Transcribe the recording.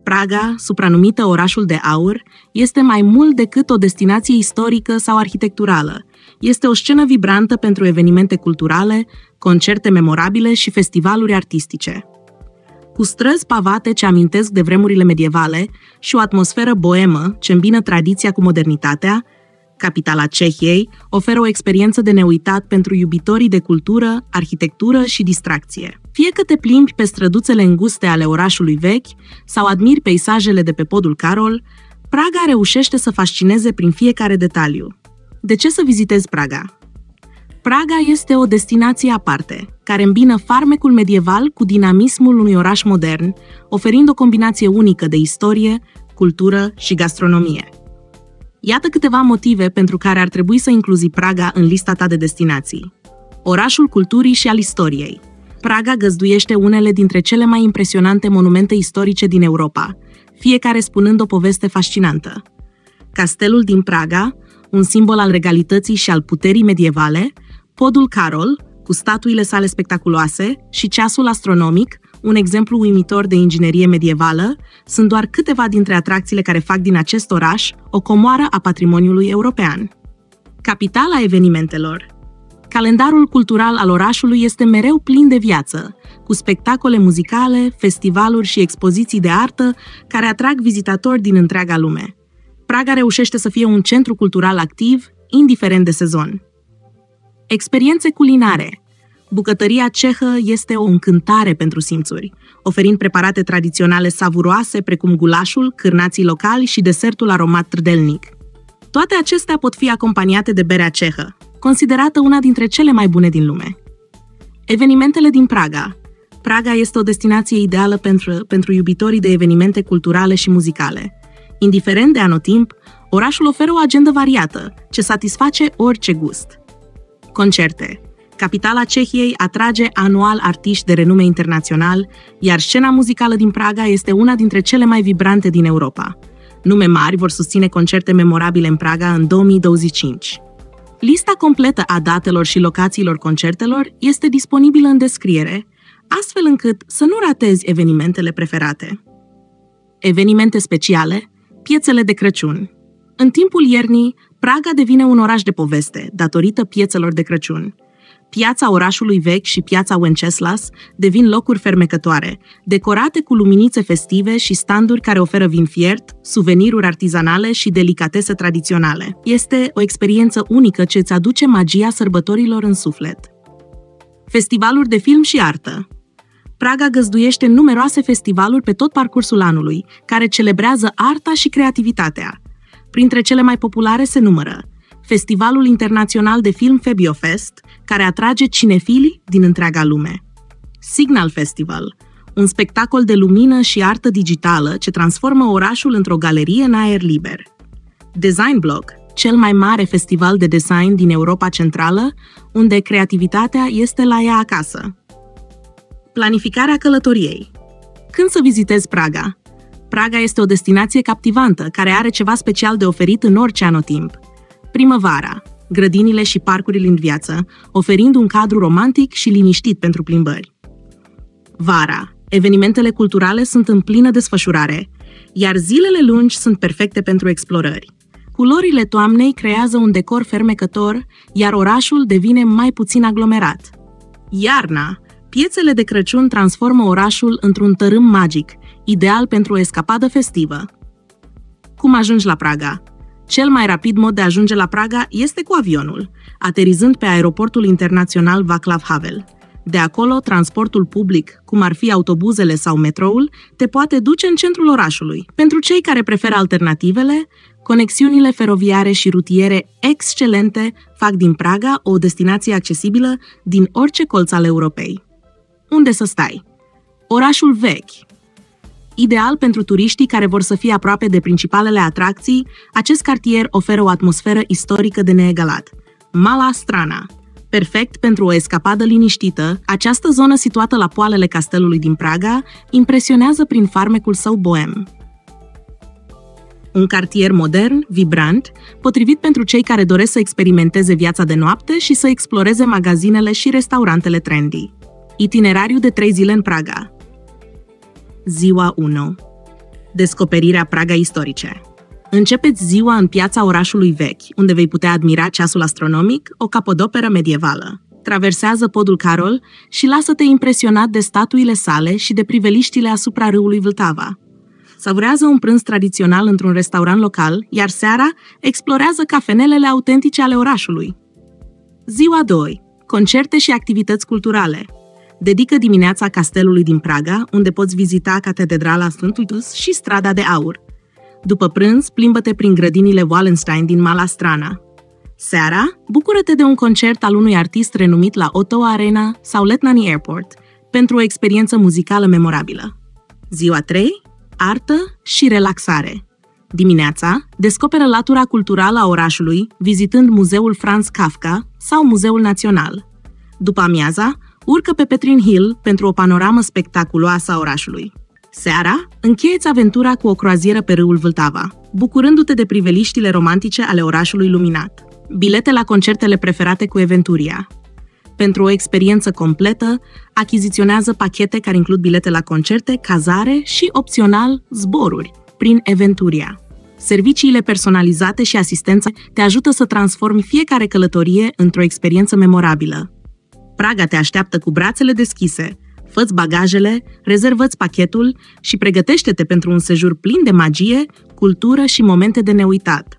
Praga, supranumită orașul de aur, este mai mult decât o destinație istorică sau arhitecturală. Este o scenă vibrantă pentru evenimente culturale, concerte memorabile și festivaluri artistice. Cu străzi pavate ce amintesc de vremurile medievale și o atmosferă boemă ce îmbină tradiția cu modernitatea, capitala Cehiei oferă o experiență de neuitat pentru iubitorii de cultură, arhitectură și distracție. Fie că te plimbi pe străduțele înguste ale orașului vechi sau admiri peisajele de pe podul Carol, Praga reușește să fascineze prin fiecare detaliu. De ce să vizitezi Praga? Praga este o destinație aparte, care îmbină farmecul medieval cu dinamismul unui oraș modern, oferind o combinație unică de istorie, cultură și gastronomie. Iată câteva motive pentru care ar trebui să incluzi Praga în lista ta de destinații. Orașul culturii și al istoriei. Praga găzduiește unele dintre cele mai impresionante monumente istorice din Europa, fiecare spunând o poveste fascinantă. Castelul din Praga, un simbol al regalității și al puterii medievale, podul Carol, cu statuile sale spectaculoase, și ceasul astronomic, un exemplu uimitor de inginerie medievală, sunt doar câteva dintre atracțiile care fac din acest oraș o comoară a patrimoniului european. Capitala evenimentelor. Calendarul cultural al orașului este mereu plin de viață, cu spectacole muzicale, festivaluri și expoziții de artă care atrag vizitatori din întreaga lume. Praga reușește să fie un centru cultural activ, indiferent de sezon. Experiențe culinare. Bucătăria cehă este o încântare pentru simțuri, oferind preparate tradiționale savuroase precum gulașul, cârnații locali și desertul aromat trdelnic. Toate acestea pot fi acompaniate de berea cehă, considerată una dintre cele mai bune din lume. Evenimentele din Praga. Praga este o destinație ideală pentru iubitorii de evenimente culturale și muzicale. Indiferent de anotimp, orașul oferă o agendă variată, ce satisface orice gust. Concerte. Capitala Cehiei atrage anual artiști de renume internațional, iar scena muzicală din Praga este una dintre cele mai vibrante din Europa. Nume mari vor susține concerte memorabile în Praga în 2025. Lista completă a datelor și locațiilor concertelor este disponibilă în descriere, astfel încât să nu ratezi evenimentele preferate. Evenimente speciale, piețele de Crăciun. În timpul iernii, Praga devine un oraș de poveste, datorită piețelor de Crăciun. Piața orașului vechi și piața Wenceslas devin locuri fermecătoare, decorate cu luminițe festive și standuri care oferă vin fiert, suveniruri artizanale și delicatese tradiționale. Este o experiență unică ce îți aduce magia sărbătorilor în suflet. Festivaluri de film și artă. Praga găzduiește numeroase festivaluri pe tot parcursul anului, care celebrează arta și creativitatea. Printre cele mai populare se numără Festivalul Internațional de Film Febiofest, care atrage cinefilii din întreaga lume. Signal Festival, un spectacol de lumină și artă digitală ce transformă orașul într-o galerie în aer liber. Design Block, cel mai mare festival de design din Europa Centrală, unde creativitatea este la ea acasă. Planificarea călătoriei. Când să vizitezi Praga? Praga este o destinație captivantă, care are ceva special de oferit în orice anotimp. Primăvara, grădinile și parcurile în viață, oferind un cadru romantic și liniștit pentru plimbări. Vara, evenimentele culturale sunt în plină desfășurare, iar zilele lungi sunt perfecte pentru explorări. Culorile toamnei creează un decor fermecător, iar orașul devine mai puțin aglomerat. Iarna, piețele de Crăciun transformă orașul într-un tărâm magic, ideal pentru o escapadă festivă. Cum ajungi la Praga? Cel mai rapid mod de a ajunge la Praga este cu avionul, aterizând pe aeroportul internațional Václav Havel. De acolo, transportul public, cum ar fi autobuzele sau metroul, te poate duce în centrul orașului. Pentru cei care preferă alternativele, conexiunile feroviare și rutiere excelente fac din Praga o destinație accesibilă din orice colț al Europei. Unde să stai? Orașul vechi. Ideal pentru turiștii care vor să fie aproape de principalele atracții, acest cartier oferă o atmosferă istorică de neegalat. Mala Strana. Perfect pentru o escapadă liniștită, această zonă situată la poalele castelului din Praga impresionează prin farmecul său boem. Un cartier modern, vibrant, potrivit pentru cei care doresc să experimenteze viața de noapte și să exploreze magazinele și restaurantele trendy. Itinerariu de 3 zile în Praga. Ziua 1. Descoperirea Pragei istorice. Începeți ziua în piața orașului vechi, unde vei putea admira ceasul astronomic, o capodoperă medievală. Traversează podul Carol și lasă-te impresionat de statuile sale și de priveliștile asupra râului Vltava. Savurează un prânz tradițional într-un restaurant local, iar seara explorează cafenelele autentice ale orașului. Ziua 2. Concerte și activități culturale. Dedică dimineața castelului din Praga, unde poți vizita Catedrala Sfântul Dus și Strada de Aur. După prânz, plimbă-te prin grădinile Wallenstein din Mala Strana. Seara, bucură-te de un concert al unui artist renumit la Ottawa Arena sau Letnani Airport, pentru o experiență muzicală memorabilă. Ziua 3. Artă și relaxare. Dimineața, descoperă latura culturală a orașului, vizitând Muzeul Franz Kafka sau Muzeul Național. După amiaza, urcă pe Petrin Hill pentru o panoramă spectaculoasă a orașului. Seara, încheieți aventura cu o croazieră pe râul Vltava, bucurându-te de priveliștile romantice ale orașului luminat. Bilete la concertele preferate cu Eventuria. Pentru o experiență completă, achiziționează pachete care includ bilete la concerte, cazare și, opțional, zboruri prin Eventuria. Serviciile personalizate și asistența te ajută să transformi fiecare călătorie într-o experiență memorabilă. Praga te așteaptă cu brațele deschise. Fă-ți bagajele, rezervă-ți pachetul și pregătește-te pentru un sejur plin de magie, cultură și momente de neuitat.